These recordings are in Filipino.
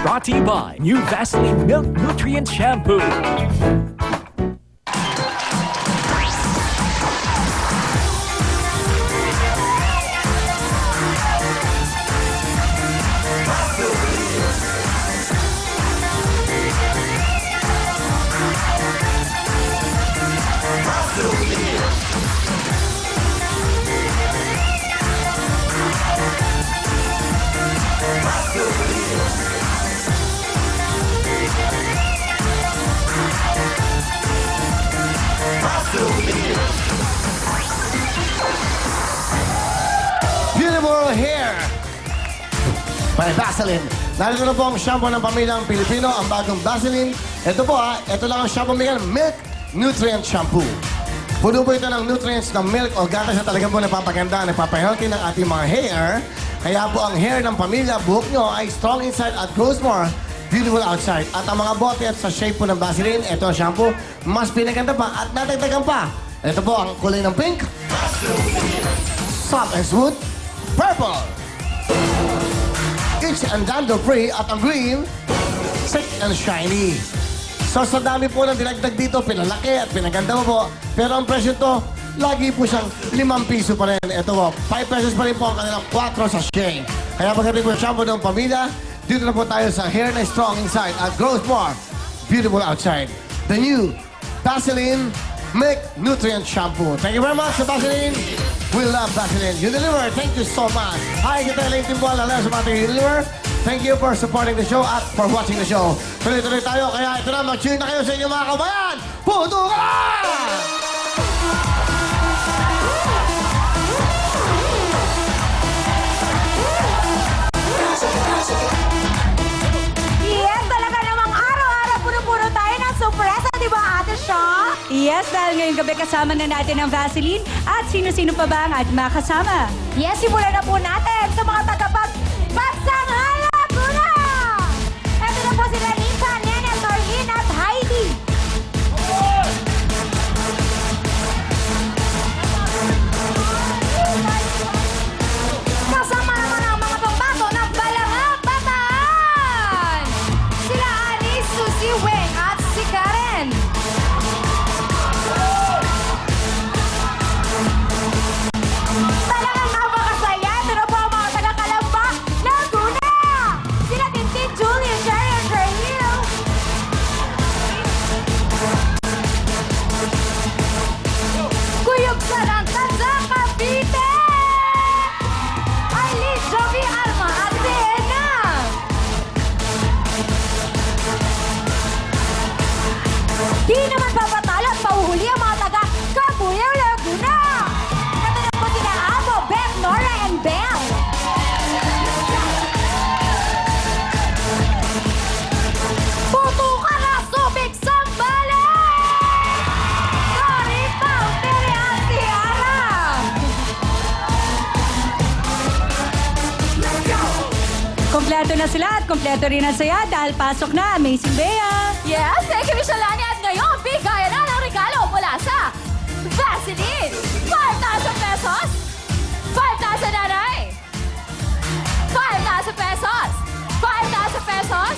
Brought to you by New Vaseline Milk Nutrient Shampoo. Beautiful hair by Vaseline. Narito na po ang shampoo ng pamilyang Pilipino, ang bagong Vaseline. Ito po ito lang ang shampoo ng Milk Nutrient Shampoo. Puno po ito ng nutrients ng milk o gatas na talagang po napapaganda, napapahealthy ng ating mga hair. Kaya po ang hair ng pamilya, buhok nyo ay strong inside at grows more beautiful outside. At ang mga bote at sa shape po ng Vaseline, ito ang shampoo, mas pinaganda pa at natagdagan pa. Ito po ang kulay ng pink, soft and smooth, purple, itch and dandruff-free at ang green, thick and shiny. So sa dami po ng dinagdag dito, pinalaki at pinaganda mo po. Pero ang presyo to, lagi po siyang 5 piso pa rin. Ito po, 5 pesos pa rin po ang kanilang 4 sachet. Kaya pagdating po shampoo ng pamilya, dito na po tayo sa hair na strong inside at grows more beautiful outside. The new Vaseline Milk Nutrient Shampoo. Thank you very much sa Vaseline. We love Vaseline. You deliver. Thank you so much. Hi, kita lang yung timbuan. Alam sa mga deliver. Thank you for supporting the show at for watching the show. Tuloy-tuloy tayo. Kaya ito na, mag-cheer na kayo sa inyong mga kabayan. Puto ka na! Yes, talaga namang araw-araw puno-puno tayo ng sorpresa, di ba, Ate Shaw? Yes, dahil ngayong gabi kasama na natin ang Vaseline at sino-sino pa ba ang ating mga kasama? Yes, simulan na po natin sa mga Pagsang Laguna! Ito na po sila Nita, Nene, Torlin at Heidi. Kasama naman ang mga pambato ng Balangap Bataan! Sila Alice, Susie, Weng at si Karen. Talagang napakasaya. Ito na po ang mga taga-Kalamba, Laguna! Sila Tintin, Julia, Sherry, and Rahil. Kuyog Sarangkan sa Cavite! Aileen, Jovi, Alma, at Zeena! Di naman papatalo at pauhuli ang mga taga-Cabuyao, Laguna! Ito na po sila Amo, Beth, Nora, and Belle. Puto ka na, Subic, Sambales! Sorry, Pao, Tere, at Tiara! Kompleto na sila at kompleto rin ang saya dahil pasok na Amazing Bea. Yes, thank you, Michelle Lani. At ngayon, bigayan na ng regalo mula sa Vaseline. 5,000 pesos. 5,000 nanay. 5,000 pesos. 5,000 pesos.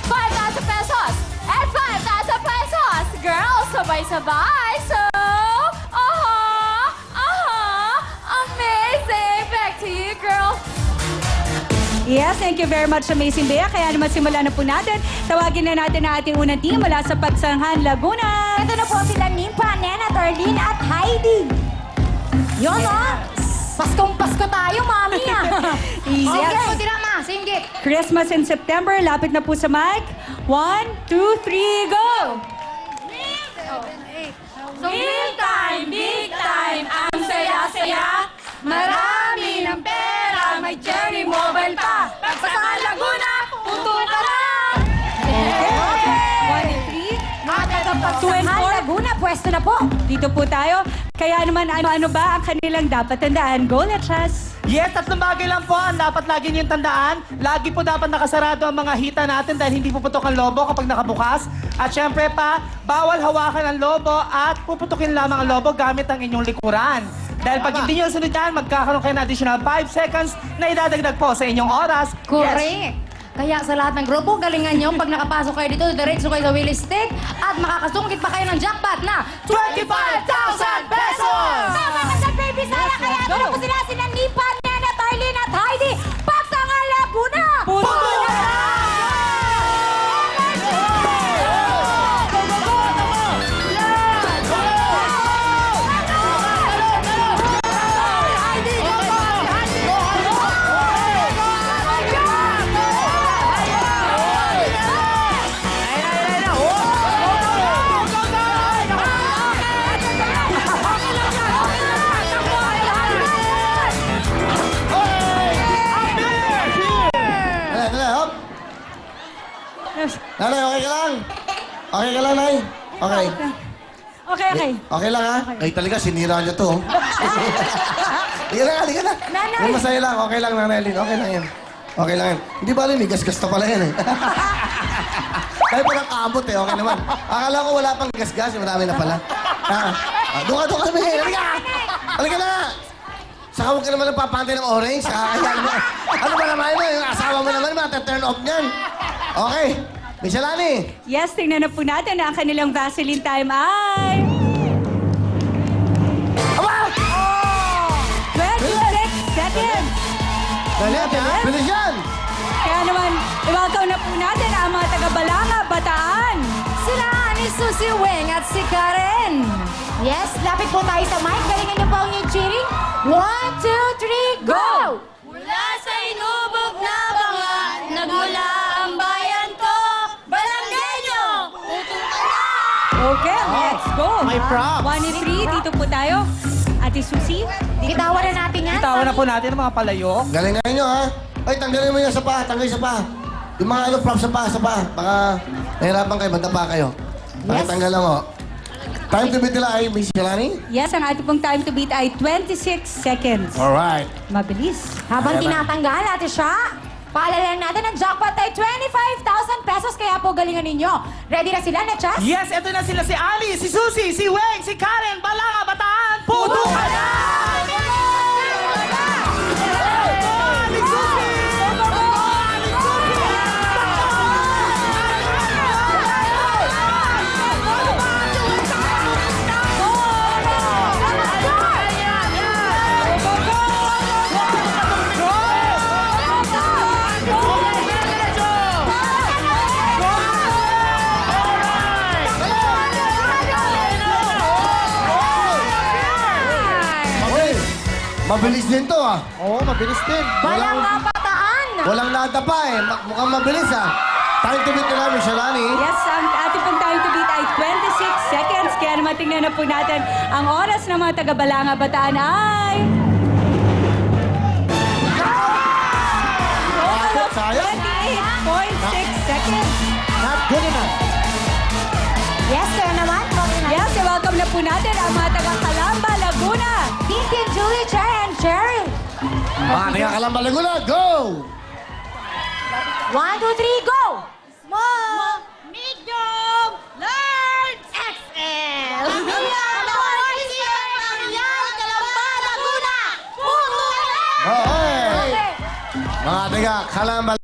5,000 pesos. And 5,000 pesos. Girls, sabay-sabay. So, amazing. Back to you, girls. Yes, thank you very much Amazing Bea. Kaya naman simulan na po natin. Tawagin na natin ang ating unang team mula sa Pagsanghan, Laguna. Ito na po sila Nimpa, Nena, Torlin at Heidi. Yun, Paskong-Pasko tayo, mami, Easy. Okay, so tirama, singgit. Christmas in September. Lapit na po sa mic. 1, 2, 3, go! So, big time, ang saya-saya. Marami ng pera, may cherry mobile pa. Pagsanghan Laguna, puto ka na! 1 and 3. Two and Pagsanghan four. Laguna, pwesto na po. Dito po tayo. Kaya naman ano ba ang kanilang dapat tandaan? Go, Letras! Yes, tatlong bagay lang po ang dapat lagi niyong tandaan. Lagi po dapat nakasarado ang mga hita natin dahil hindi puputok ang lobo kapag nakabukas. At syempre pa, bawal hawakan ang lobo at puputukin lamang ang lobo gamit ang inyong likuran. Dahil pag hindi nyo sunod yan, magkakaroon kayo ng additional 5 seconds na idadagdag po sa inyong oras. Correct. Kaya sa lahat ng grupo, galingan nyo pag nakapasok kayo dito, diretso kayo sa Willy Stick at makakasungkit pa kayo ng jackpot na 25,000 pesos! Tama ka sa Baby Sara, kaya ano po sila sina Nipa, Nena, Tarlene at Heidi. Pagsangan Laguna! Puto na! Dali, hop. Nanay, okay ka lang? Okay ka lang, Nay? Okay. Okay. Okay lang, ha? Ay, talaga, sinira niyo to. Hindi ka na. Nanay! May masaya lang. Okay lang, Nanay Lynn. Okay lang yan. Okay lang yan. Hindi ba rin, gas-gas na pala yan, eh. Dahil parang kaabot, eh. Okay naman. Akala ko wala pang gas-gas. Marami na pala. Doon ka, sabi. Halika na! Saka huwag ka naman nagpapantay ng orange. Kakakayaan mo. Ano ba naman mo? Yung asawa mo naman, turn off niyan. Okay. Miss Alani. Yes, tingnan na po natin na ang kanilang Vaseline time ay... Aba! 26 seconds! Dali, bilis yan! Kaya naman, i-welcome na po natin ang mga taga-Balanga, Bataan. Sila ni Susie Weng at si Karen. Yes, lapit po tayo sa mic. Galingan niyo po ang inyong cheering. 1, 2, 3, go! Mula sa inubog na banga, nagmula ang bayan ko, Balanggenyo, utong ka na! Okay, let's go. May props. 1 and 3, dito po tayo. Ate Susie. Bitawan na natin yan. Bitawan na po natin ang mga palayo. Galingan nyo, ha? Ay, tanggalin mo yan sa paa. Tanggalin sa paa. Yung mga props sa paa. Baka nahirapan kayo, banda pa kayo. Pakitanggalan mo. Time to beat nila ay Miss Alani? Yes, ang ating pong time to beat ay 26 seconds. Alright. Mabilis. Habang Ayan na. tinatanggal natin siya, paalala natin ang jackpot ay 25,000 pesos. Kaya po galingan ninyo. Ready na sila, Nechas? Yes, eto na sila si Ali, si Susie, si Weng, si Karen, Balanga, Bataan, Puto ka na! Okay. Mabilis din to, ah. Oo, mabilis din. Balanga Bataan! Walang nada pa, eh. Mukhang mabilis, ah. Time to beat nila, Miss Alani. Yes, ang ating pong time to beat ay 26 seconds. Kaya naman tingnan na po natin ang oras ng mga taga-Balanga, Bataan ay... Sayang. 28.6 seconds. Not good enough. Yes, sir naman. Yes, welcome na po natin ang mga taga-Calamba, Laguna. Pinky, Julie, Cher, and Cheryl. Mga taga Calamba, Laguna, go! 1, 2, 3, go! Small, medium, large, XL. Okay. Mga taga Calamba,